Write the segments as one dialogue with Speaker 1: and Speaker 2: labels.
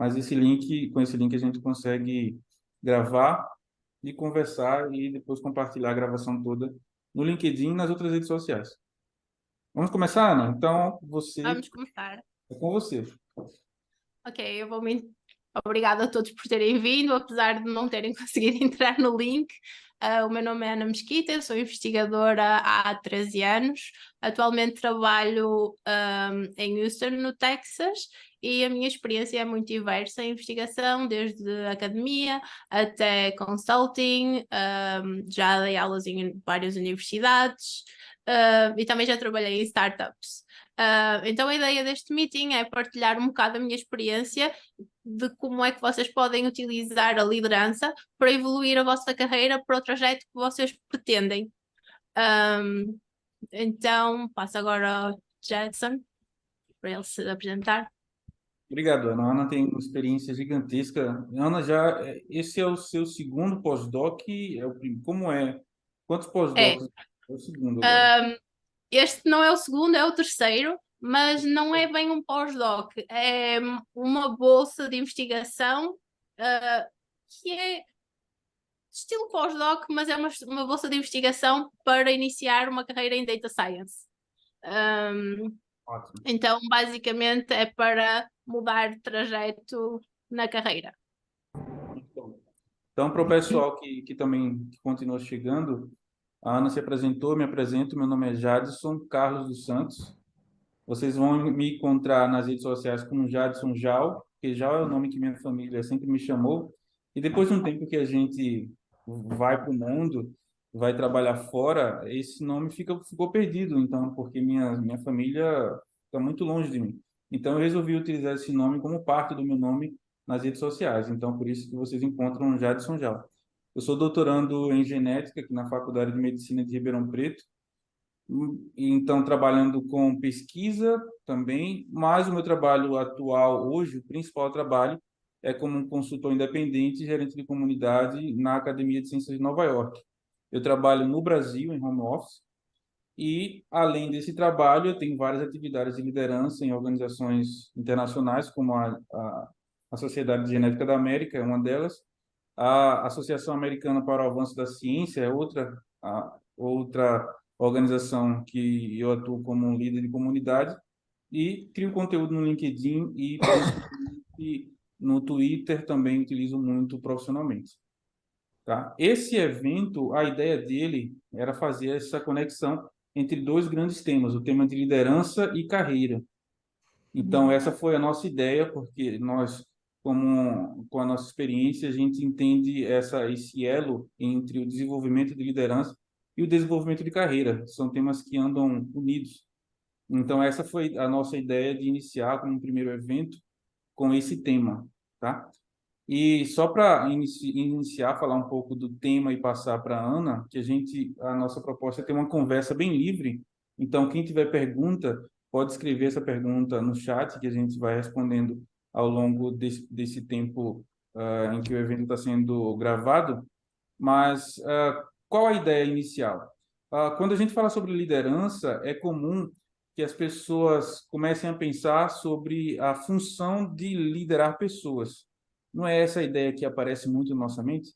Speaker 1: mas com esse link a gente consegue gravar e conversar e depois compartilhar a gravação toda no LinkedIn e nas outras redes sociais. Vamos começar, Ana? Então,
Speaker 2: Vamos começar.
Speaker 1: é com você.
Speaker 2: Ok, obrigada a todos por terem vindo, apesar de não terem conseguido entrar no link. O meu nome é Ana Mesquita, eu sou investigadora há 13 anos. Atualmente trabalho em Houston, no Texas, e a minha experiência é muito diversa em investigação, desde academia até consulting. Já dei aulas em várias universidades, e também já trabalhei em startups. Então a ideia deste meeting é partilhar um bocado a minha experiência de como é que vocês podem utilizar a liderança para evoluir a vossa carreira para o trajeto que vocês pretendem. Então passo agora ao Jackson para ele se apresentar.
Speaker 1: Obrigado, Ana. A Ana tem uma experiência gigantesca. Ana, esse é o seu segundo pós-doc? Como é? Quantos
Speaker 2: É,
Speaker 1: pós-docs? É o segundo agora.
Speaker 2: este não é o segundo, é o terceiro, mas não é bem um pós-doc, é uma bolsa de investigação, que é estilo pós-doc, mas é uma bolsa de investigação para iniciar uma carreira em Data Science.
Speaker 1: Ótimo.
Speaker 2: Então, basicamente, é para mudar de trajeto na carreira.
Speaker 1: Então, para o pessoal que também continua chegando, a Ana se apresentou, me apresento, meu nome é Jadson Carlos dos Santos. Vocês vão me encontrar nas redes sociais como Jadson Jal, que Jal é o nome que minha família sempre me chamou. E depois de um tempo que a gente vai para o mundo, vai trabalhar fora, esse nome ficou perdido, então, porque minha família está muito longe de mim. Então, eu resolvi utilizar esse nome como parte do meu nome nas redes sociais. Então, por isso que vocês encontram Jadson Jal. Eu sou doutorando em genética aqui na Faculdade de Medicina de Ribeirão Preto. Então, trabalhando com pesquisa também, mas o meu trabalho atual hoje, o principal trabalho, é como um consultor independente e gerente de comunidade na Academia de Ciências de Nova York. Eu trabalho no Brasil, em home office, e, além desse trabalho, eu tenho várias atividades de liderança em organizações internacionais, como a Sociedade de Genética da América, é uma delas, a Associação Americana para o Avanço da Ciência é outra organização que eu atuo como um líder de comunidade e crio conteúdo no LinkedIn e principalmente no Twitter também utilizo muito profissionalmente. Tá? Esse evento, a ideia dele era fazer essa conexão entre dois grandes temas, o tema de liderança e carreira. Então, essa foi a nossa ideia, porque nós, com a nossa experiência, a gente entende esse elo entre o desenvolvimento de liderança e o desenvolvimento de carreira. São temas que andam unidos. Então, essa foi a nossa ideia de iniciar como um primeiro evento com esse tema, tá? E só para iniciar, falar um pouco do tema e passar para a Ana, a nossa proposta é ter uma conversa bem livre. Então, quem tiver pergunta, pode escrever essa pergunta no chat, que a gente vai respondendo ao longo desse tempo em que o evento está sendo gravado. Mas qual a ideia inicial? Quando a gente fala sobre liderança, é comum que as pessoas comecem a pensar sobre a função de liderar pessoas. Não é essa a ideia que aparece muito na nossa mente?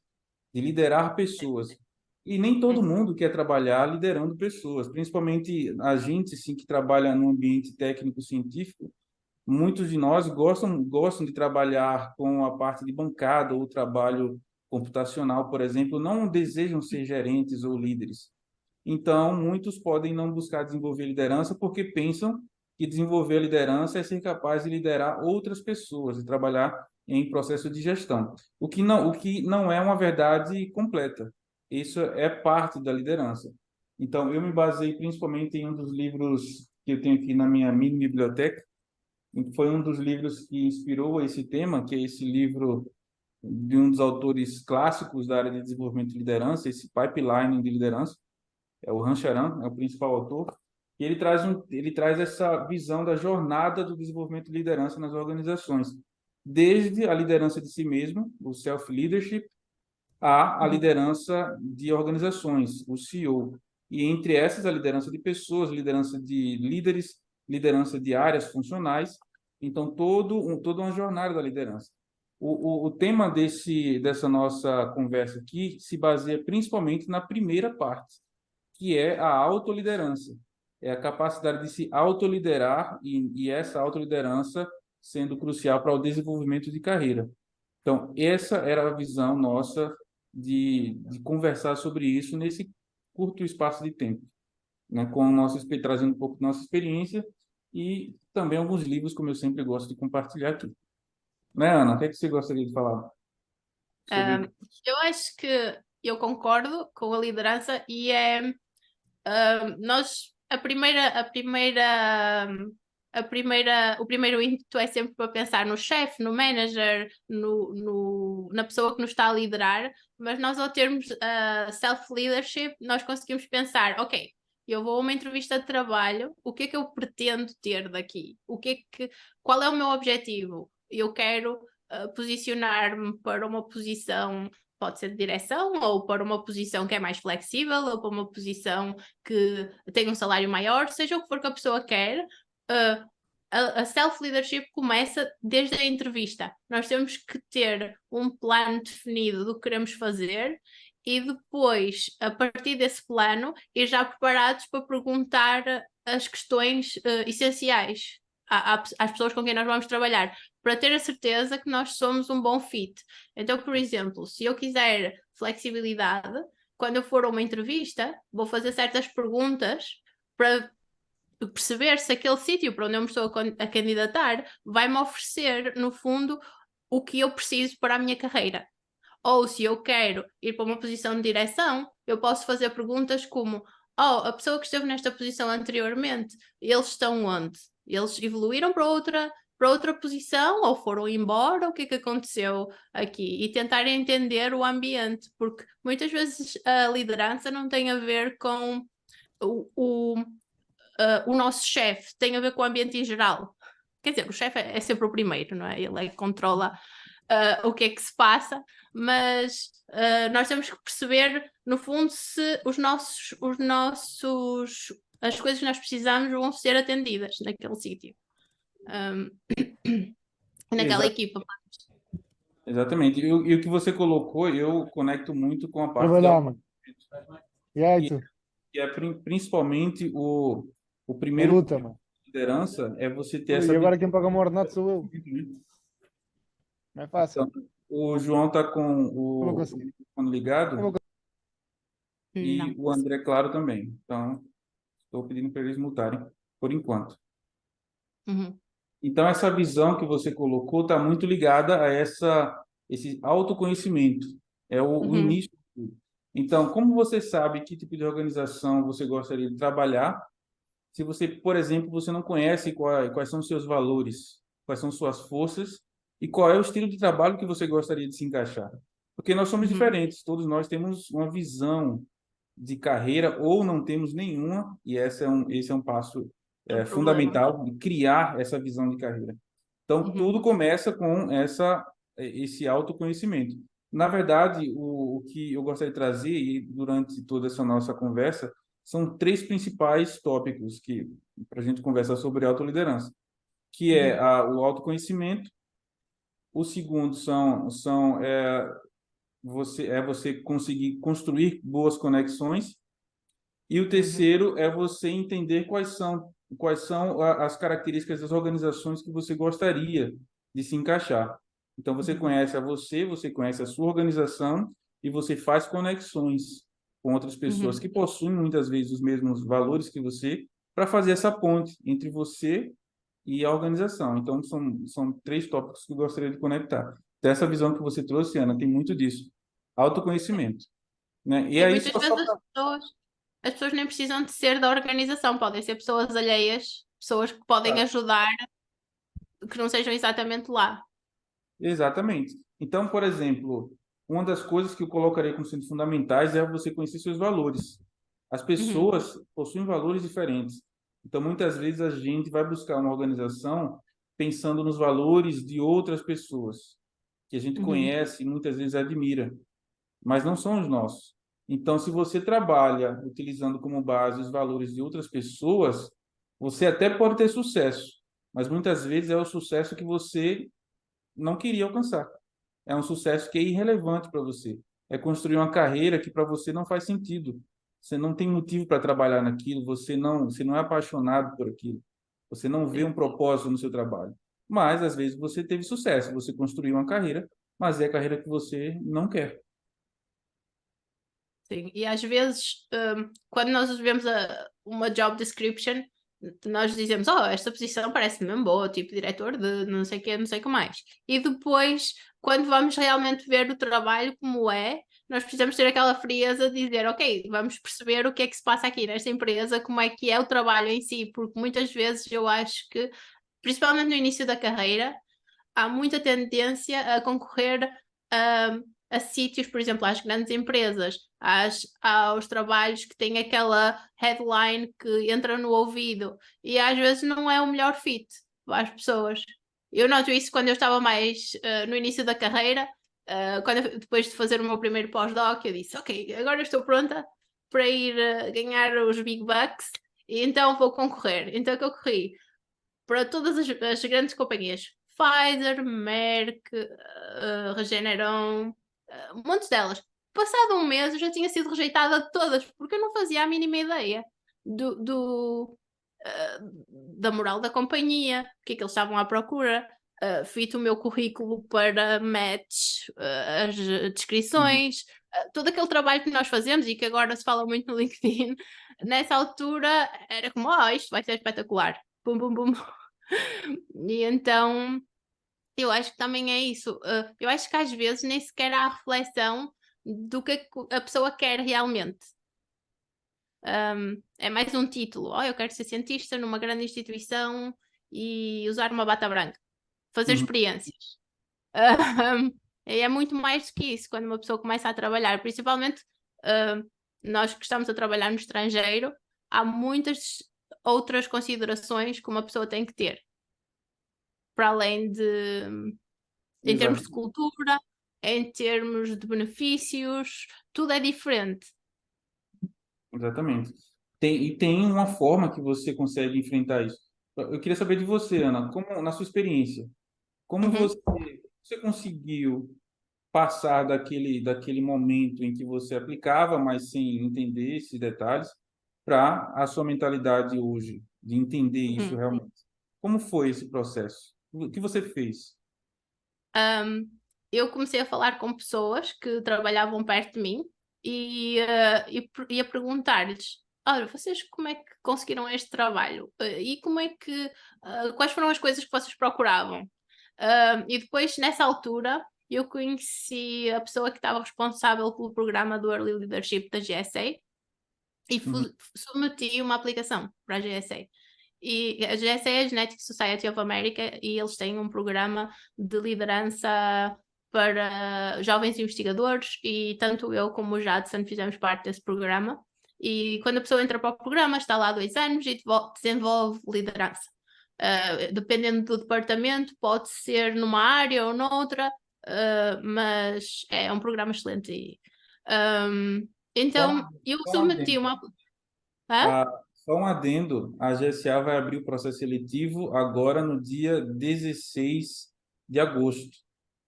Speaker 1: De liderar pessoas. E nem todo mundo quer trabalhar liderando pessoas, principalmente a gente sim, que trabalha no ambiente técnico-científico. Muitos de nós gostam de trabalhar com a parte de bancada ou trabalho computacional, por exemplo, não desejam ser gerentes ou líderes. Então, muitos podem não buscar desenvolver liderança porque pensam que desenvolver a liderança é ser capaz de liderar outras pessoas e trabalhar em processo de gestão, o que não é uma verdade completa. Isso é parte da liderança. Então, eu me baseei principalmente em um dos livros que eu tenho aqui na minha mini biblioteca, foi um dos livros que inspirou esse tema, que é esse livro de um dos autores clássicos da área de desenvolvimento de liderança, esse Pipeline de Liderança, é o Rancharan, é o principal autor, e ele traz essa visão da jornada do desenvolvimento de liderança nas organizações, desde a liderança de si mesmo, o self-leadership, a liderança de organizações, o CEO. E entre essas, a liderança de pessoas, liderança de líderes, liderança de áreas funcionais. Então, toda uma jornada da liderança. O tema dessa nossa conversa aqui se baseia principalmente na primeira parte, que é a autoliderança. É a capacidade de se autoliderar e essa autoliderança sendo crucial para o desenvolvimento de carreira. Então, essa era a visão nossa de conversar sobre isso nesse curto espaço de tempo, né? Com trazendo um pouco da nossa experiência e também alguns livros, como eu sempre gosto de compartilhar aqui. Né, Ana? O que é que você gostaria de falar sobre...
Speaker 2: Eu acho que eu concordo com a liderança e o primeiro ímpeto é sempre para pensar no chefe, no manager, na pessoa que nos está a liderar, mas nós ao termos self-leadership, nós conseguimos pensar, ok, eu vou a uma entrevista de trabalho, o que é que eu pretendo ter daqui? Qual é o meu objetivo? Eu quero posicionar-me para uma posição, pode ser de direção, ou para uma posição que é mais flexível, ou para uma posição que tem um salário maior, seja o que for que a pessoa quer. A self-leadership começa desde a entrevista. Nós temos que ter um plano definido do que queremos fazer e depois, a partir desse plano, ir já preparados para perguntar as questões essenciais às pessoas com quem nós vamos trabalhar, para ter a certeza que nós somos um bom fit. Então, por exemplo, se eu quiser flexibilidade, quando eu for a uma entrevista, vou fazer certas perguntas para perceber se aquele sítio para onde eu me estou a candidatar vai-me oferecer, no fundo, o que eu preciso para a minha carreira. Ou se eu quero ir para uma posição de direção, eu posso fazer perguntas como: a pessoa que esteve nesta posição anteriormente, eles estão onde? Eles evoluíram para outra posição ou foram embora? O que é que aconteceu aqui? E tentar entender o ambiente, porque muitas vezes a liderança não tem a ver com o nosso chefe, tem a ver com o ambiente em geral. Quer dizer, o chefe é sempre o primeiro, não é? Ele é que controla o que é que se passa, mas nós temos que perceber, no fundo, se as coisas que nós precisamos vão ser atendidas naquele sítio, naquela
Speaker 1: Exa
Speaker 2: equipa.
Speaker 1: Exatamente. E o que você colocou, eu conecto muito com a parte de
Speaker 3: Trabalhar, mano. E aí,
Speaker 1: que,
Speaker 3: tu?
Speaker 1: que é principalmente o
Speaker 3: A
Speaker 1: primeiro
Speaker 3: luta,
Speaker 1: ponto
Speaker 3: mano.
Speaker 1: de liderança é você ter
Speaker 3: Ui,
Speaker 1: essa
Speaker 3: e agora
Speaker 1: visão.
Speaker 3: quem paga o meu ordenado sou eu. Não é fácil.
Speaker 1: Então, o João está com
Speaker 3: Eu vou
Speaker 1: o
Speaker 3: conseguir.
Speaker 1: microfone
Speaker 3: Eu vou
Speaker 1: ligado
Speaker 2: Não.
Speaker 1: e o André, claro, também. Então, estou pedindo para eles mutarem por enquanto.
Speaker 2: Uhum.
Speaker 1: Então, essa visão que você colocou está muito ligada a esse autoconhecimento. É o
Speaker 2: Uhum.
Speaker 1: início de tudo. Então, como você sabe que tipo de organização você gostaria de trabalhar, se você, por exemplo, você não conhece quais são os seus valores, quais são suas forças e qual é o estilo de trabalho que você gostaria de se encaixar? Porque nós somos
Speaker 2: Uhum.
Speaker 1: diferentes, todos nós temos uma visão de carreira ou não temos nenhuma, e esse é um passo
Speaker 2: É um problema.
Speaker 1: fundamental de criar essa visão de carreira. Então,
Speaker 2: Uhum.
Speaker 1: tudo começa com esse autoconhecimento. Na verdade, o que eu gostaria de trazer, e durante toda essa nossa conversa, são três principais tópicos que para a gente conversar sobre autoliderança, que é
Speaker 2: Uhum.
Speaker 1: o autoconhecimento. O segundo você conseguir construir boas conexões. E o
Speaker 2: Uhum.
Speaker 1: terceiro é você entender quais são as características das organizações que você gostaria de se encaixar. Então, você
Speaker 2: Uhum.
Speaker 1: conhece você conhece a sua organização e você faz conexões com outras pessoas
Speaker 2: Uhum.
Speaker 1: que possuem muitas vezes os mesmos valores que você para fazer essa ponte entre você e a organização. Então, são três tópicos que eu gostaria de conectar. Dessa visão que você trouxe, Ana, tem muito disso. Autoconhecimento, né? E
Speaker 2: E
Speaker 1: aí,
Speaker 2: muitas
Speaker 1: só
Speaker 2: vezes as pessoas nem precisam de ser da organização, podem ser pessoas alheias, pessoas que podem ajudar, que não sejam exatamente lá.
Speaker 1: exatamente. Então, por exemplo, uma das coisas que eu colocaria como sendo fundamentais é você conhecer seus valores. As
Speaker 2: Uhum.
Speaker 1: pessoas possuem valores diferentes. Então, muitas vezes a gente vai buscar uma organização pensando nos valores de outras pessoas que a gente
Speaker 2: Uhum.
Speaker 1: conhece e muitas vezes admira, mas não são os nossos. Então, se você trabalha utilizando como base os valores de outras pessoas, você até pode ter sucesso, mas muitas vezes é o sucesso que você não queria alcançar. É um sucesso que é irrelevante para você. É construir uma carreira que para você não faz sentido. Você não tem motivo para trabalhar naquilo, você não é apaixonado por aquilo. Você não vê um propósito no seu trabalho. Mas às vezes você teve sucesso, você construiu uma carreira, mas é a carreira que você não quer.
Speaker 2: Sim, e às vezes, quando nós vemos uma job description, nós dizemos, oh, esta posição parece mesmo boa, tipo diretor de não sei o que, não sei o que mais. E depois, quando vamos realmente ver o trabalho como é, nós precisamos ter aquela frieza de dizer, ok, vamos perceber o que é que se passa aqui nesta empresa, como é que é o trabalho em si, porque muitas vezes eu acho que, principalmente no início da carreira, há muita tendência a concorrer a sítios, por exemplo, às grandes empresas, aos trabalhos que têm aquela headline que entra no ouvido e às vezes não é o melhor fit para as pessoas. Eu noto isso quando eu estava mais no início da carreira, depois de fazer o meu primeiro pós-doc, eu disse, ok, agora estou pronta para ir ganhar os big bucks e então vou concorrer. Então o que eu corri? Para todas as grandes companhias, Pfizer, Merck, Regeneron, montes delas. Passado um mês eu já tinha sido rejeitada de todas, porque eu não fazia a mínima ideia da moral da companhia, o que é que eles estavam à procura. Fiz o meu currículo para match, as descrições, todo aquele trabalho que nós fazemos e que agora se fala muito no LinkedIn. Nessa altura era como, isto vai ser espetacular. Bum, bum, bum. E então eu acho que também é isso. Eu acho que às vezes nem sequer há reflexão do que a pessoa quer realmente. É mais um título. Oh, eu quero ser cientista numa grande instituição e usar uma bata branca. Fazer
Speaker 1: Uhum.
Speaker 2: experiências. É muito mais do que isso quando uma pessoa começa a trabalhar. Principalmente nós que estamos a trabalhar no estrangeiro, há muitas outras considerações que uma pessoa tem que ter. Para além de, em termos de
Speaker 1: Exato.
Speaker 2: cultura, em termos de benefícios, tudo é diferente.
Speaker 1: Exatamente. Tem uma forma que você consegue enfrentar isso. Eu queria saber de você, Ana, como na sua experiência, como
Speaker 2: Uhum.
Speaker 1: você conseguiu passar daquele momento em que você aplicava, mas sem entender esses detalhes, para a sua mentalidade hoje, de entender isso realmente. Como foi esse processo? O que você fez?
Speaker 2: Eu comecei a falar com pessoas que trabalhavam perto de mim e a perguntar-lhes: olha, vocês como é que conseguiram este trabalho? E como é que, quais foram as coisas que vocês procuravam? E depois, nessa altura, eu conheci a pessoa que estava responsável pelo programa do Early Leadership da GSA e
Speaker 1: Uhum.
Speaker 2: submeti uma aplicação para a GSA. E a GSA é a Genetic Society of America e eles têm um programa de liderança para jovens investigadores e tanto eu como o Jadson fizemos parte desse programa. E quando a pessoa entra para o programa, está lá 2 anos e desenvolve liderança. Dependendo do departamento, pode ser numa área ou noutra, mas é um programa excelente.
Speaker 1: Só,
Speaker 2: Então, eu
Speaker 1: só um
Speaker 2: submeti
Speaker 1: adendo.
Speaker 2: uma. Hã?
Speaker 1: Ah, só um adendo, a GSA vai abrir o processo seletivo agora no dia 16 de agosto.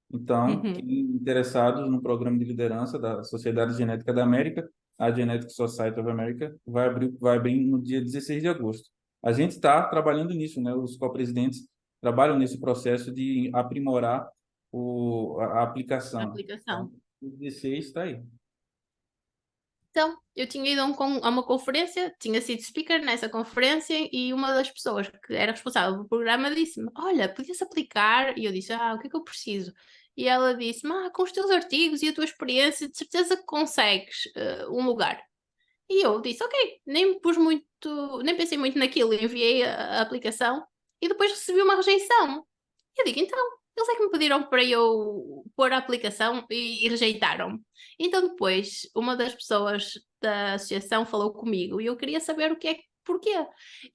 Speaker 1: Então,
Speaker 2: Uhum.
Speaker 1: quem interessados no programa de liderança da Sociedade Genética da América, a Genetic Society of America, vai abrir no dia 16 de agosto. A gente está trabalhando nisso, né? Os co-presidentes trabalham nesse processo de aprimorar a
Speaker 2: A
Speaker 1: aplicação.
Speaker 2: aplicação.
Speaker 1: Então, o 16 está aí.
Speaker 2: Então, eu tinha ido a uma conferência, tinha sido speaker nessa conferência e uma das pessoas que era responsável pelo programa disse-me: olha, podias aplicar? E eu disse: o que é que eu preciso? E ela disse-me: com os teus artigos e a tua experiência, de certeza que consegues um lugar. E eu disse: ok, nem me pus muito, nem pensei muito naquilo, enviei a aplicação e depois recebi uma rejeição. Eu digo: então, eles é que me pediram para eu pôr a aplicação e rejeitaram. Então depois, uma das pessoas da associação falou comigo e eu queria saber porquê.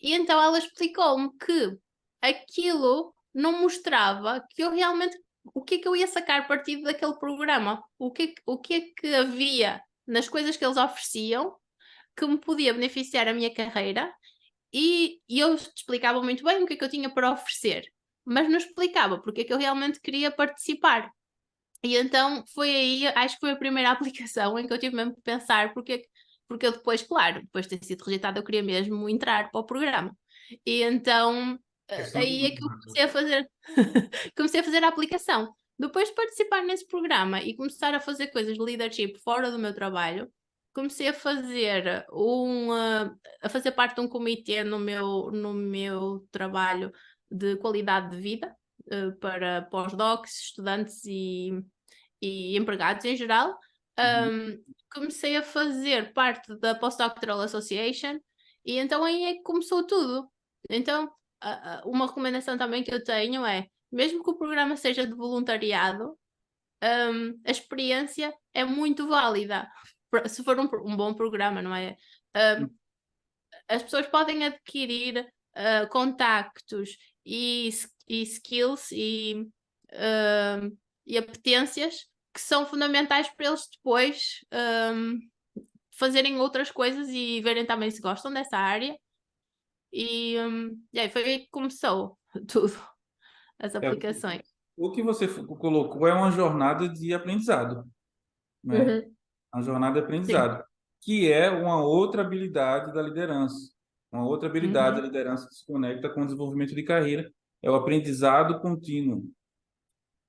Speaker 2: E então ela explicou-me que aquilo não mostrava que eu realmente, o que é que eu ia sacar partido daquele programa, o que é que havia nas coisas que eles ofereciam que me podia beneficiar a minha carreira e eu explicava muito bem o que é que eu tinha para oferecer, mas não explicava porque é que eu realmente queria participar. E então foi aí, acho que foi a primeira aplicação em que eu tive mesmo que pensar porque eu depois, claro, depois de ter sido rejeitada, eu queria mesmo entrar para o programa. E então
Speaker 1: Questão de
Speaker 2: aí é que eu comecei a fazer comecei a fazer a aplicação. Depois de participar nesse programa e começar a fazer coisas de leadership fora do meu trabalho, comecei a fazer a fazer parte de um comitê no meu trabalho de qualidade de vida para pós-docs, estudantes e empregados em geral.
Speaker 1: Uhum.
Speaker 2: Comecei a fazer parte da Postdoctoral Association e então aí é que começou tudo. Então, uma recomendação também que eu tenho é, mesmo que o programa seja de voluntariado, a experiência é muito válida. Se for um bom programa, não é? As pessoas podem adquirir contactos e skills e apetências que são fundamentais para eles depois fazerem outras coisas e verem também se gostam dessa área. E aí foi aí que começou tudo, as
Speaker 1: É,
Speaker 2: aplicações.
Speaker 1: o que você colocou é uma jornada de aprendizado, né?
Speaker 2: Uhum,
Speaker 1: Uma jornada de
Speaker 2: sim.
Speaker 1: aprendizado, que é uma outra habilidade da liderança. Uma outra habilidade da
Speaker 2: Uhum,
Speaker 1: liderança que se conecta com o desenvolvimento de carreira é o aprendizado contínuo.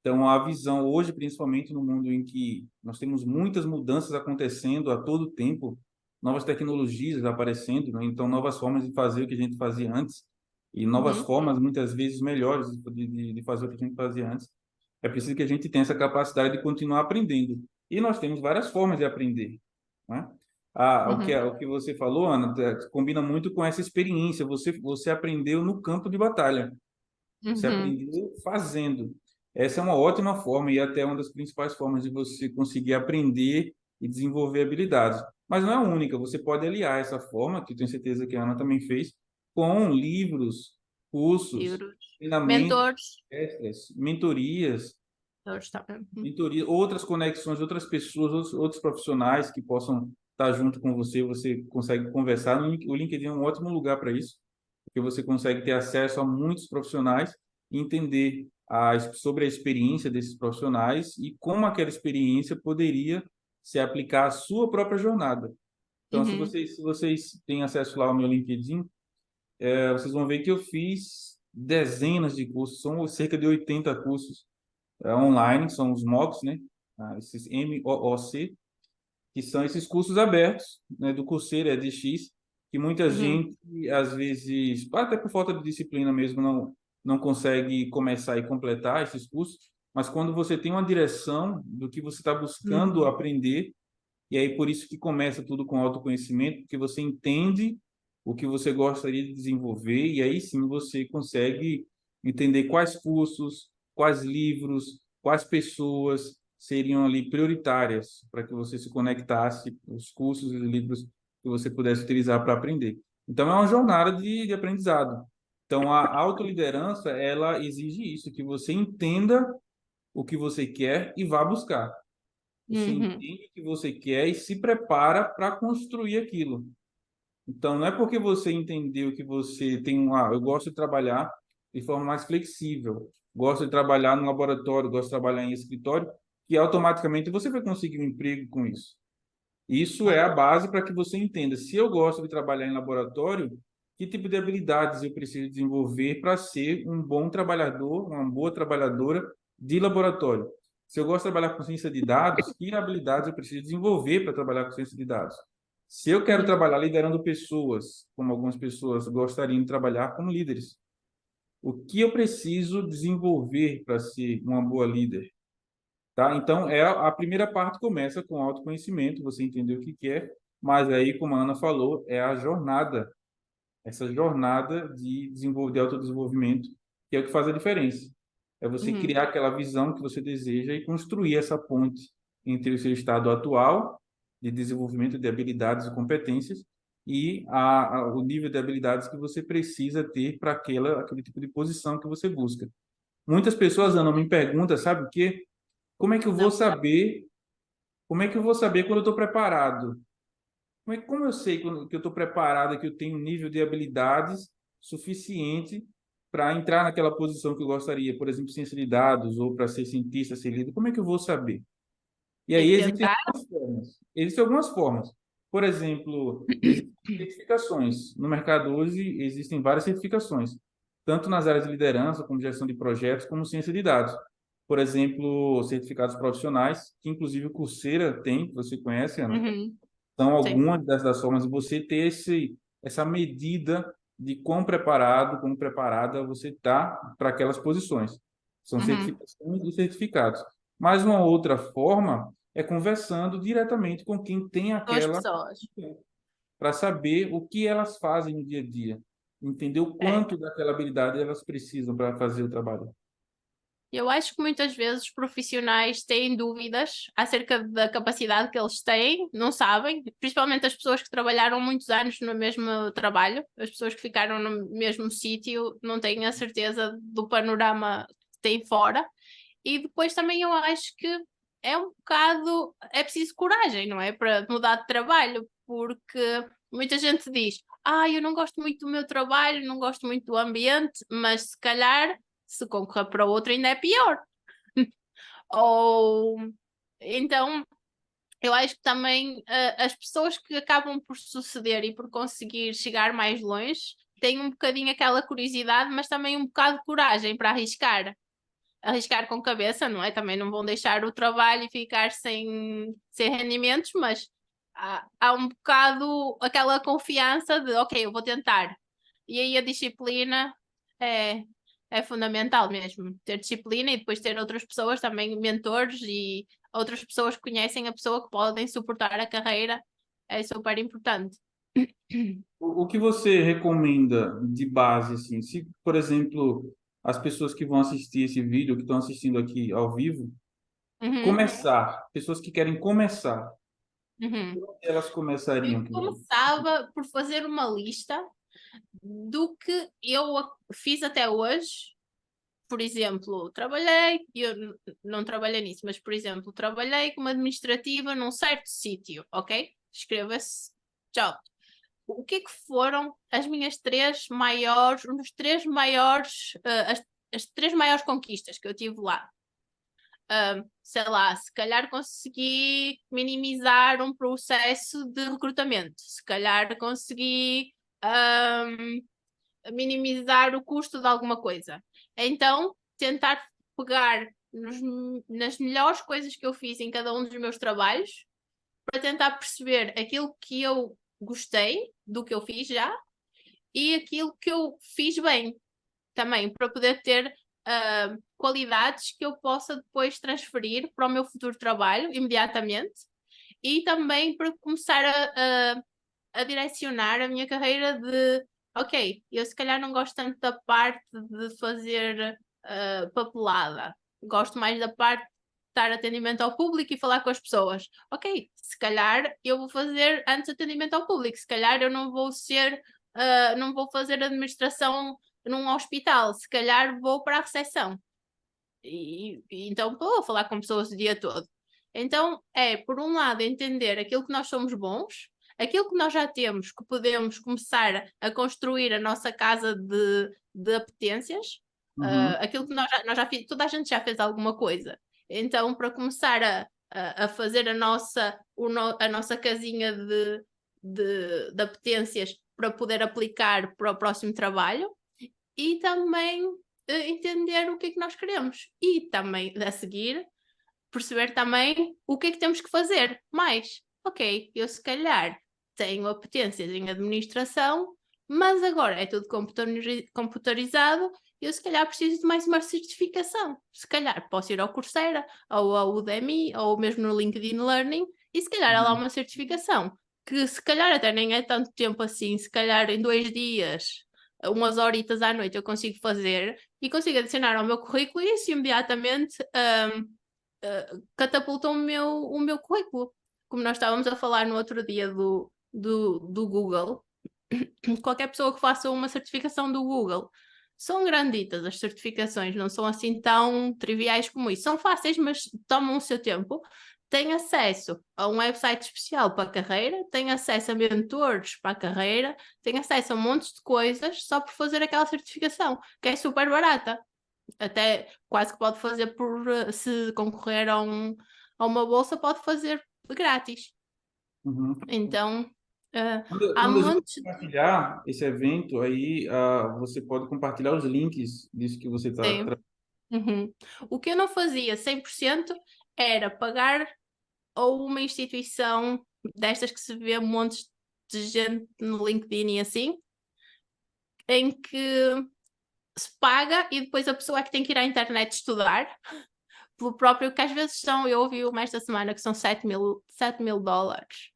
Speaker 1: Então, a visão hoje, principalmente no mundo em que nós temos muitas mudanças acontecendo a todo tempo, novas tecnologias aparecendo, né? Então, novas formas de fazer o que a gente fazia antes e novas
Speaker 2: uhum,
Speaker 1: formas, muitas vezes, melhores de fazer o que a gente fazia antes. É preciso que a gente tenha essa capacidade de continuar aprendendo. E nós temos várias formas de aprender, né?
Speaker 2: uhum,
Speaker 1: O que você falou, Ana, combina muito com essa experiência. Você aprendeu no campo de batalha. Você
Speaker 2: uhum,
Speaker 1: aprendeu fazendo. Essa é uma ótima forma e até uma das principais formas de você conseguir aprender e desenvolver habilidades. Mas não é a única. Você pode aliar essa forma, que eu tenho certeza que a Ana também fez, com livros, cursos,
Speaker 2: livros,
Speaker 1: treinamentos,
Speaker 2: mentores,
Speaker 1: palestras, mentorias,
Speaker 2: mentores também.
Speaker 1: outras conexões, outras pessoas, outros profissionais que possam estar junto com você. Você consegue conversar. O LinkedIn é um ótimo lugar para isso, porque você consegue ter acesso a muitos profissionais e entender sobre a experiência desses profissionais e como aquela experiência poderia se aplicar à sua própria jornada. Então,
Speaker 2: Uhum,
Speaker 1: se vocês têm acesso lá ao meu LinkedIn, vocês vão ver que eu fiz dezenas de cursos, são cerca de 80 cursos online, são os MOOCs, né? Esses MOOC, que são esses cursos abertos, né, do Coursera, EdX, que muita
Speaker 2: uhum,
Speaker 1: gente, às vezes, até por falta de disciplina mesmo, não consegue começar e completar esses cursos, mas quando você tem uma direção do que você está buscando
Speaker 2: uhum,
Speaker 1: aprender, e aí por isso que começa tudo com autoconhecimento, porque você entende o que você gostaria de desenvolver, e aí sim você consegue entender quais cursos, quais livros, quais pessoas seriam ali prioritárias para que você se conectasse, os cursos e livros que você pudesse utilizar para aprender. Então é uma jornada de aprendizado. Então a autoliderança, ela exige isso, que você entenda o que você quer e vá buscar. Você
Speaker 2: uhum,
Speaker 1: entende o que você quer e se prepara para construir aquilo. Então, não é porque você entendeu que você tem eu gosto de trabalhar de forma mais flexível, gosto de trabalhar no laboratório, gosto de trabalhar em escritório, que automaticamente você vai conseguir um emprego com isso. Isso é
Speaker 2: claro.
Speaker 1: a base para que você entenda. Se eu gosto de trabalhar em laboratório, que tipo de habilidades eu preciso desenvolver para ser um bom trabalhador, uma boa trabalhadora de laboratório? Se eu gosto de trabalhar com ciência de dados, que habilidades eu preciso desenvolver para trabalhar com ciência de dados? Se eu quero
Speaker 2: Uhum,
Speaker 1: trabalhar liderando pessoas, como algumas pessoas gostariam de trabalhar como líderes, o que eu preciso desenvolver para ser uma boa líder? Tá? Então, a primeira parte começa com autoconhecimento, você entender o que quer, mas aí, como a Ana falou, é a jornada, essa jornada de autodesenvolvimento, que é o que faz a diferença. É você
Speaker 2: uhum,
Speaker 1: criar aquela visão que você deseja e construir essa ponte entre o seu estado atual de desenvolvimento de habilidades e competências e o nível de habilidades que você precisa ter para aquele tipo de posição que você busca. Muitas pessoas, Ana, me perguntam, sabe o quê? Como é que eu vou
Speaker 2: não.
Speaker 1: saber? Como é que eu vou saber quando eu estou preparado? como eu sei que eu estou preparado, que eu tenho um nível de habilidades suficiente para entrar naquela posição que eu gostaria, por exemplo, ciência de dados, ou para ser cientista, ser líder, como é que eu vou saber? E
Speaker 2: Tem
Speaker 1: aí
Speaker 2: que
Speaker 1: existem
Speaker 2: tentar.
Speaker 1: algumas formas. Existem algumas formas. Por exemplo, existem certificações. No mercado hoje existem várias certificações, tanto nas áreas de liderança, como gestão de projetos, como ciência de dados. Por exemplo, certificados profissionais, que inclusive o Coursera tem, que você conhece, Ana.
Speaker 2: Uhum,
Speaker 1: São
Speaker 2: sim.
Speaker 1: algumas das formas de você ter essa medida de quão preparado, como preparada você está para aquelas posições. São
Speaker 2: Uhum.
Speaker 1: certificações e certificados. Mas uma outra forma é conversando diretamente com quem tem
Speaker 2: Com as
Speaker 1: aquela,
Speaker 2: pessoas.
Speaker 1: para saber o que elas fazem no dia a dia, entender o
Speaker 2: É.
Speaker 1: quanto daquela habilidade elas precisam para fazer o trabalho.
Speaker 2: Eu acho que muitas vezes os profissionais têm dúvidas acerca da capacidade que eles têm, não sabem, principalmente as pessoas que trabalharam muitos anos no mesmo trabalho, as pessoas que ficaram no mesmo sítio não têm a certeza do panorama que têm fora. E depois também eu acho que é um bocado, é preciso coragem, não é? Para mudar de trabalho, porque muita gente diz, eu não gosto muito do meu trabalho, não gosto muito do ambiente, mas se calhar se concorrer para outro ainda é pior. Ou então eu acho que também as pessoas que acabam por suceder e por conseguir chegar mais longe têm um bocadinho aquela curiosidade, mas também um bocado de coragem para arriscar com cabeça, não é? Também não vão deixar o trabalho e ficar sem rendimentos, mas há um bocado aquela confiança de, ok, eu vou tentar. E aí a disciplina é, é fundamental mesmo. Ter disciplina e depois ter outras pessoas também, mentores e outras pessoas que conhecem a pessoa que podem suportar a carreira é super importante.
Speaker 1: O que você recomenda de base, assim, se, por exemplo, as pessoas que vão assistir esse vídeo, que estão assistindo aqui ao vivo,
Speaker 2: Uhum,
Speaker 1: começar, pessoas que querem começar,
Speaker 2: uhum.
Speaker 1: por onde elas
Speaker 2: Eu
Speaker 1: começariam?
Speaker 2: começava por fazer uma lista do que eu fiz até hoje. Por exemplo, não trabalhei nisso, mas por exemplo, trabalhei como administrativa num certo sítio, ok? Escreva-se job. O que é que foram as minhas três maiores, as três maiores conquistas que eu tive lá? Sei lá, se calhar consegui minimizar um processo de recrutamento, se calhar consegui minimizar o custo de alguma coisa. Então, tentar pegar nas melhores coisas que eu fiz em cada um dos meus trabalhos para tentar perceber aquilo que eu gostei do que eu fiz já e aquilo que eu fiz bem também, para poder ter qualidades que eu possa depois transferir para o meu futuro trabalho imediatamente e também para começar a direcionar a minha carreira de ok, eu se calhar não gosto tanto da parte de fazer papelada, gosto mais da parte de dar atendimento ao público e falar com as pessoas. Ok, se calhar eu vou fazer antes atendimento ao público, se calhar eu não vou fazer administração num hospital, se calhar vou para a recepção. Então vou falar com pessoas o dia todo. Então é, por um lado, entender aquilo que nós somos bons, aquilo que nós já temos, que podemos começar a construir a nossa casa de apetências,
Speaker 1: Uhum.
Speaker 2: aquilo que nós já fizemos, toda a gente já fez alguma coisa. Então, para começar a fazer a nossa casinha de apetências para poder aplicar para o próximo trabalho e também entender o que é que nós queremos e também a seguir perceber também o que é que temos que fazer mais. Ok, eu se calhar tenho apetências em administração, mas agora é tudo computarizado, eu se calhar preciso de mais uma certificação. Se calhar posso ir ao Coursera, ou ao Udemy, ou mesmo no LinkedIn Learning, e se calhar há lá uma certificação, que se calhar até nem é tanto tempo assim, se calhar em 2 dias, umas horitas à noite eu consigo fazer, e consigo adicionar ao meu currículo e isso imediatamente catapultam o meu currículo. Como nós estávamos a falar no outro dia do Google, qualquer pessoa que faça uma certificação do Google, são granditas as certificações, não são assim tão triviais como isso. São fáceis, mas tomam o seu tempo. tem acesso a um website especial para a carreira, tem acesso a mentores para a carreira, tem acesso a um monte de coisas só por fazer aquela certificação, que é super barata. Até quase que pode fazer por, se concorrer a uma bolsa, pode fazer grátis.
Speaker 1: Uhum.
Speaker 2: Então, há
Speaker 1: Quando a gente
Speaker 2: montes.
Speaker 1: compartilhar esse evento, aí você pode compartilhar os links disso que você está.
Speaker 2: Sim. Uhum. O que eu não fazia 100% era pagar ou uma instituição destas que se vê montes de gente no LinkedIn e assim, em que se paga e depois a pessoa é que tem que ir à internet estudar, pelo próprio, que às vezes são, eu ouvi uma esta semana que são 7 mil dólares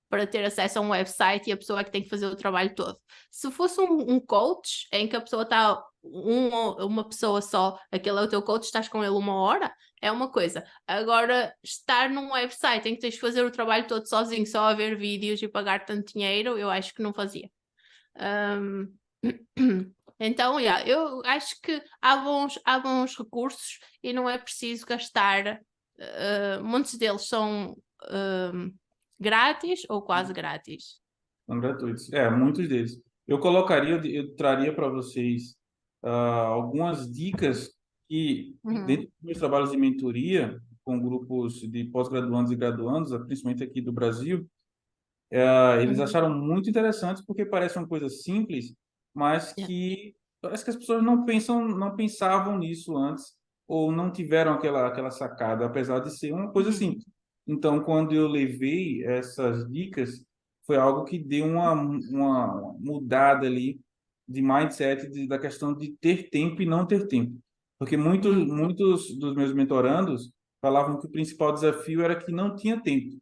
Speaker 2: para ter acesso a um website e a pessoa é que tem que fazer o trabalho todo. Se fosse um coach, em que a pessoa está, uma pessoa só, aquele é o teu coach, estás com ele 1 hora, é uma coisa. Agora, estar num website em que tens de fazer o trabalho todo sozinho, só a ver vídeos e pagar tanto dinheiro, eu acho que não fazia. Então, eu acho que há bons recursos e não é preciso gastar. Muitos deles são grátis ou quase grátis.
Speaker 1: São gratuitos. Muitos deles. Eu traria para vocês algumas dicas que, dentro dos meus trabalhos de mentoria, com grupos de pós-graduandos e graduandos, principalmente aqui do Brasil, eles acharam muito interessantes porque parece uma coisa simples, mas
Speaker 2: Yeah.
Speaker 1: que parece que as pessoas não pensavam nisso antes ou não tiveram aquela sacada, apesar de ser uma coisa simples. Então, quando eu levei essas dicas, foi algo que deu uma mudada ali de mindset da questão de ter tempo e não ter tempo. Porque muitos dos meus mentorandos falavam que o principal desafio era que não tinha tempo.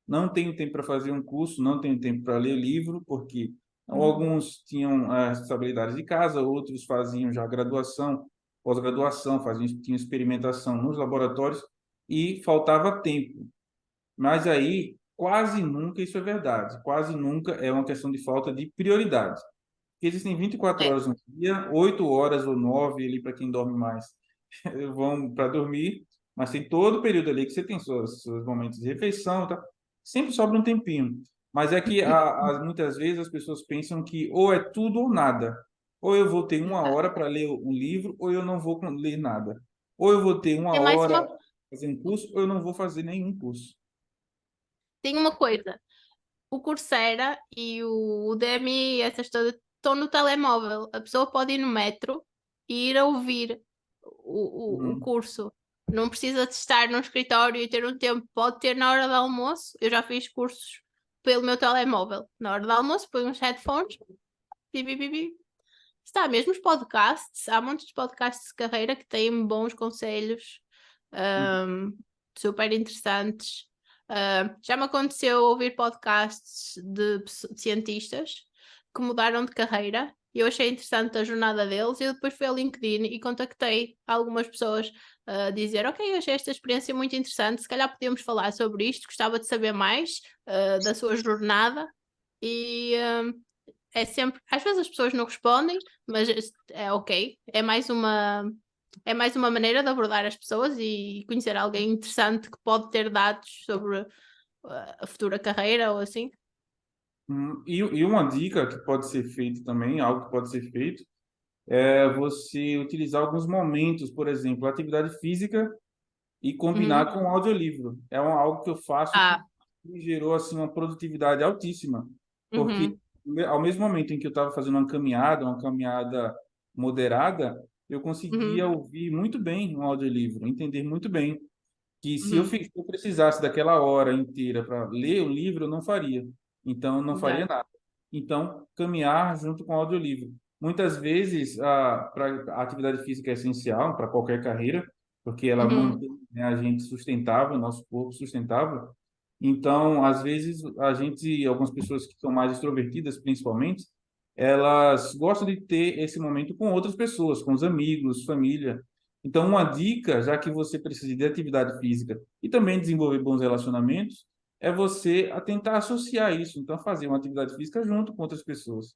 Speaker 1: Não tenho tempo para fazer um curso, não tenho tempo para ler livro, porque alguns tinham as responsabilidades de casa, outros faziam já graduação, pós-graduação, tinham experimentação nos laboratórios e faltava tempo. Mas aí, quase nunca isso é verdade. Quase nunca é uma questão de falta de prioridade. Existem 24
Speaker 2: É.
Speaker 1: horas no dia, 8 horas ou 9 ali para quem dorme mais vão para dormir, mas tem todo o período ali que você tem seus momentos de refeição, tá? Sempre sobra um tempinho. Mas é que muitas vezes as pessoas pensam que ou é tudo ou nada. Ou eu vou ter 1 hora para ler um livro, ou eu não vou ler nada. Ou eu vou ter uma
Speaker 2: Tem mais
Speaker 1: hora
Speaker 2: uma,
Speaker 1: para fazer um curso, ou eu não vou fazer nenhum curso.
Speaker 2: tem uma coisa. O Coursera e o Udemy, essas todas, estão no telemóvel. A pessoa pode ir no metro e ir a ouvir o
Speaker 1: Uhum.
Speaker 2: curso. Não precisa de estar no escritório e ter um tempo. Pode ter na hora do almoço. Eu já fiz cursos pelo meu telemóvel. Na hora do almoço, põe uns headphones. Pi, pi, pi, pi. Está, mesmo os podcasts. Há muitos de podcasts de carreira que têm bons conselhos. Super interessantes. Já me aconteceu ouvir podcasts de cientistas que mudaram de carreira e eu achei interessante a jornada deles e eu depois fui ao LinkedIn e contactei algumas pessoas a dizer, ok, eu achei esta experiência muito interessante, se calhar podíamos falar sobre isto, gostava de saber mais da sua jornada e é sempre, às vezes as pessoas não respondem, mas é ok, é mais uma maneira de abordar as pessoas e conhecer alguém interessante que pode ter dados sobre a futura carreira ou assim.
Speaker 1: E uma dica que pode ser feita também, algo que pode ser feito, é você utilizar alguns momentos, por exemplo, atividade física e combinar com o audiolivro. Algo que eu faço que
Speaker 2: Ah,
Speaker 1: me gerou assim uma produtividade altíssima, porque
Speaker 2: uhum,
Speaker 1: ao mesmo momento em que eu estava fazendo uma caminhada moderada, eu conseguia
Speaker 2: uhum,
Speaker 1: ouvir muito bem um audiolivro, entender muito bem que
Speaker 2: uhum,
Speaker 1: se eu precisasse daquela hora inteira para ler o livro, eu não faria. Então, eu não faria
Speaker 2: exato.
Speaker 1: nada. Então, caminhar junto com o audiolivro. Muitas vezes, a atividade física é essencial para qualquer carreira, porque ela
Speaker 2: Uhum,
Speaker 1: mantém, né, a gente sustentável, nosso corpo sustentável. Então, às vezes, algumas pessoas que são mais extrovertidas, principalmente, elas gostam de ter esse momento com outras pessoas, com os amigos, família. Então, uma dica, já que você precisa de atividade física e também desenvolver bons relacionamentos, é você a tentar associar isso. Então, fazer uma atividade física junto com outras pessoas.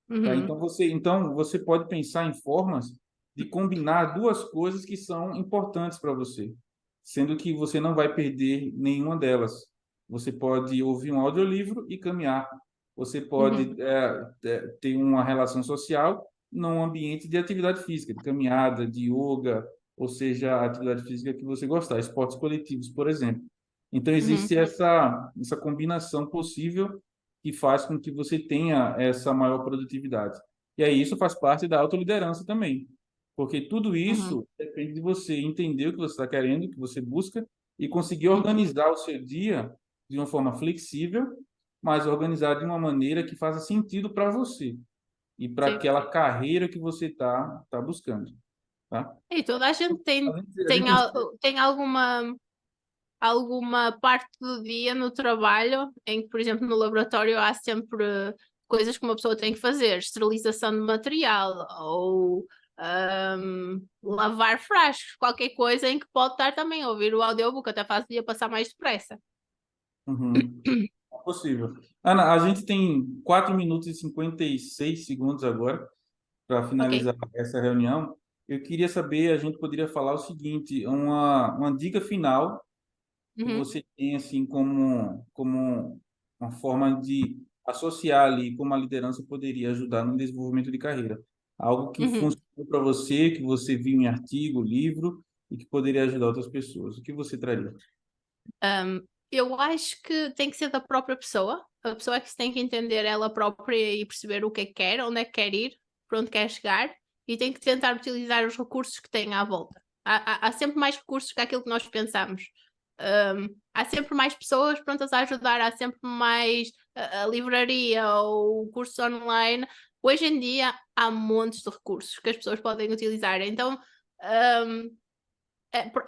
Speaker 1: Tá?
Speaker 2: uhum,
Speaker 1: Então, você pode pensar em formas de combinar duas coisas que são importantes para você. sendo que você não vai perder nenhuma delas. Você pode ouvir um audiolivro e caminhar. Você pode
Speaker 2: Uhum.
Speaker 1: ter uma relação social num ambiente de atividade física, de caminhada, de yoga, ou seja, a atividade física que você gostar, esportes coletivos, por exemplo. Então,
Speaker 2: Uhum.
Speaker 1: existe essa combinação possível que faz com que você tenha essa maior produtividade. E aí isso faz parte da autoliderança também, porque tudo
Speaker 2: Uhum.
Speaker 1: isso depende de você entender o que você está querendo, o que você busca, e conseguir
Speaker 2: Uhum.
Speaker 1: organizar o seu dia de uma forma flexível, mas organizar de uma maneira que faça sentido para você e para
Speaker 2: Sim.
Speaker 1: aquela carreira que você está buscando, tá?
Speaker 2: E toda a gente tem,
Speaker 1: A gente tem
Speaker 2: tem alguma parte do dia no trabalho em que, por exemplo, no laboratório há sempre coisas que uma pessoa tem que fazer, esterilização de material ou lavar frascos, qualquer coisa em que pode estar também a ouvir o audiobook, até faz o dia passar mais depressa.
Speaker 1: Uhum. É possível. Ana, a gente tem 4 minutos e 56 segundos agora para
Speaker 2: Ok.
Speaker 1: finalizar essa reunião. Eu queria saber, a gente poderia falar o seguinte, uma dica final que
Speaker 2: Uhum.
Speaker 1: você tem assim como uma forma de associar ali como a liderança poderia ajudar no desenvolvimento de carreira. Algo que
Speaker 2: Uhum.
Speaker 1: funcionou para você, que você viu em artigo, livro e que poderia ajudar outras pessoas. O que você traria?
Speaker 2: Eu acho que tem que ser da própria pessoa. A pessoa é que se tem que entender ela própria e perceber o que é que quer, onde é que quer ir, para onde quer chegar e tem que tentar utilizar os recursos que tem à volta. Há sempre mais recursos que aquilo que nós pensamos. Há sempre mais pessoas prontas a ajudar, há sempre mais a livraria ou cursos online. Hoje em dia há montes de recursos que as pessoas podem utilizar. Então, um,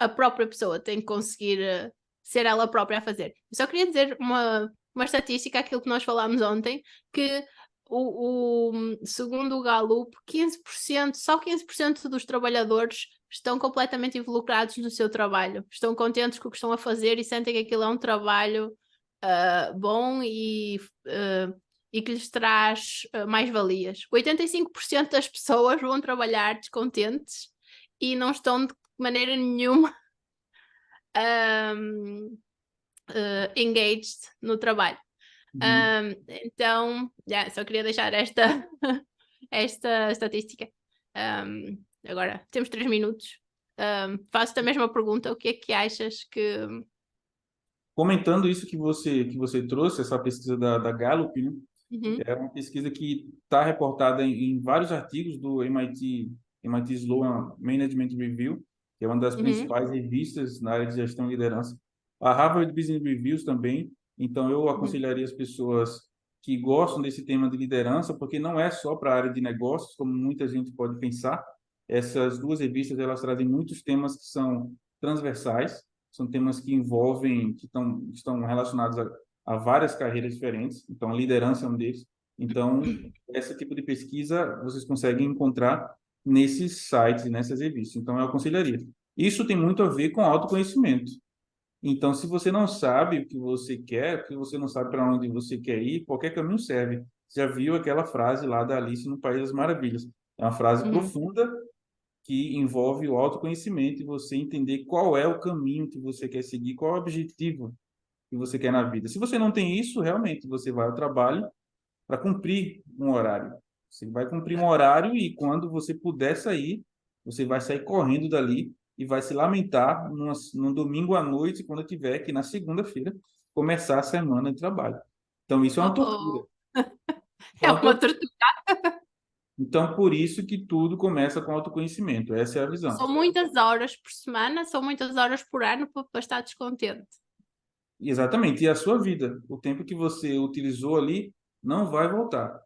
Speaker 2: a própria pessoa tem que conseguir ser ela própria a fazer. Eu só queria dizer uma estatística, aquilo que nós falámos ontem, que segundo o Gallup, 15%, só 15% dos trabalhadores estão completamente involucrados no seu trabalho, estão contentes com o que estão a fazer e sentem que aquilo é um trabalho bom e que lhes traz mais-valias. 85% das pessoas vão trabalhar descontentes e não estão de maneira nenhuma engaged no trabalho.
Speaker 1: Uhum.
Speaker 2: Então, só queria deixar esta, esta estatística. Agora, temos 3 minutos. Faço-te a mesma pergunta. O que é que achas que...
Speaker 1: Comentando isso que você trouxe, essa pesquisa da Gallup, né?
Speaker 2: Uhum,
Speaker 1: É uma pesquisa que está reportada em vários artigos do MIT Sloan Management Review, que é uma das
Speaker 2: uhum,
Speaker 1: principais revistas na área de gestão e liderança. A Harvard Business Reviews também. Então, eu
Speaker 2: uhum,
Speaker 1: aconselharia as pessoas que gostam desse tema de liderança, porque não é só para a área de negócios, como muita gente pode pensar. Essas duas revistas, elas trazem muitos temas que são transversais, são temas que envolvem, que estão relacionados a várias carreiras diferentes, então a liderança é um deles. Então, esse tipo de pesquisa vocês conseguem encontrar nesses sites, nessas revistas. Então, eu aconselharia. Isso tem muito a ver com autoconhecimento. Então, se você não sabe o que você quer, se você não sabe para onde você quer ir, qualquer caminho serve. Já viu aquela frase lá da Alice no País das Maravilhas? É uma frase
Speaker 2: uhum,
Speaker 1: profunda que envolve o autoconhecimento e você entender qual é o caminho que você quer seguir, qual é o objetivo que você quer na vida. Se você não tem isso, realmente, você vai ao trabalho para cumprir um horário. Você vai cumprir um horário e quando você puder sair, você vai sair correndo dali e vai se lamentar num domingo à noite, quando tiver que na segunda-feira começar a semana de trabalho. Então, isso é uma
Speaker 2: Oh,
Speaker 1: tortura.
Speaker 2: oh.
Speaker 1: Isso é
Speaker 2: É
Speaker 1: uma
Speaker 2: uma
Speaker 1: tortura.
Speaker 2: tortura.
Speaker 1: Então, por isso que tudo começa com autoconhecimento. Essa é a visão.
Speaker 2: São muitas horas por semana, são muitas horas por ano para estar descontente.
Speaker 1: Exatamente. E a sua vida, o tempo que você utilizou ali, não vai voltar.
Speaker 2: Exato.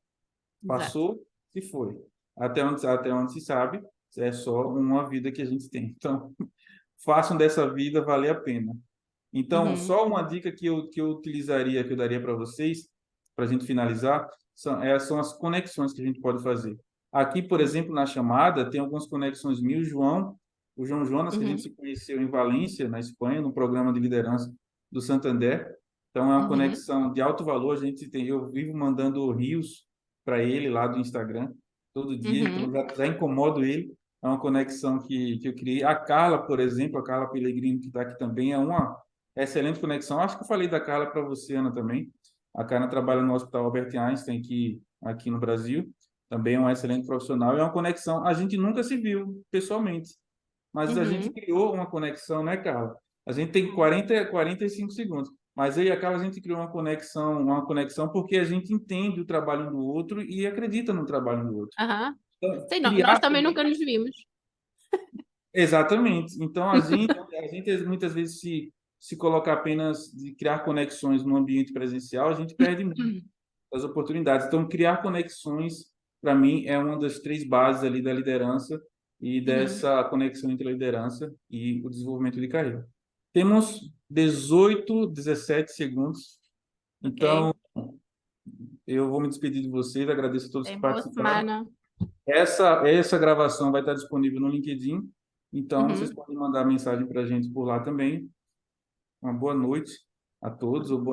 Speaker 1: Passou, se foi. Até onde se sabe, é só uma vida que a gente tem. Então, façam dessa vida valer a pena. Então,
Speaker 2: Uhum,
Speaker 1: só uma dica que eu utilizaria, que eu daria para vocês, para a gente finalizar, são as conexões que a gente pode fazer. Aqui, por exemplo, na chamada, tem algumas conexões mil, o João Jonas, que a gente
Speaker 2: uhum,
Speaker 1: se conheceu em Valência, na Espanha, no programa de liderança do Santander. Então, é uma
Speaker 2: uhum.
Speaker 1: conexão de alto valor. Eu vivo mandando rios para ele lá do Instagram todo dia, então
Speaker 2: Uhum.
Speaker 1: já incomodo ele. é uma conexão que eu criei. A Carla, por exemplo, a Carla Pellegrino, que está aqui também, é uma excelente conexão. Acho que eu falei da Carla para você, Ana, também. A Carla trabalha no Hospital Albert Einstein, aqui no Brasil. Também é uma excelente profissional. É uma conexão. A gente nunca se viu pessoalmente, mas a gente
Speaker 2: Uhum.
Speaker 1: criou uma conexão, né, Carla? A gente tem 45 segundos. Mas eu e a Carla, a gente criou uma conexão porque a gente entende o trabalho do outro e acredita no trabalho do outro.
Speaker 2: Aham.
Speaker 1: Então,
Speaker 2: Sim, nós
Speaker 1: criar
Speaker 2: também nunca nos vimos.
Speaker 1: exatamente. Então, a gente muitas vezes se coloca apenas de criar conexões no ambiente presencial, a gente perde muito as oportunidades. Então, criar conexões, para mim, é uma das três bases ali da liderança e
Speaker 2: Uhum.
Speaker 1: dessa conexão entre a liderança e o desenvolvimento de carreira. Temos 18, 17 segundos.
Speaker 2: Ok.
Speaker 1: Então, eu vou me despedir de vocês, agradeço a todos que
Speaker 2: Tem boa
Speaker 1: participaram.
Speaker 2: semana.
Speaker 1: Essa gravação vai estar disponível no LinkedIn, então vocês
Speaker 2: Uhum.
Speaker 1: podem mandar mensagem para a gente por lá também. Uma boa noite a todos, ou boa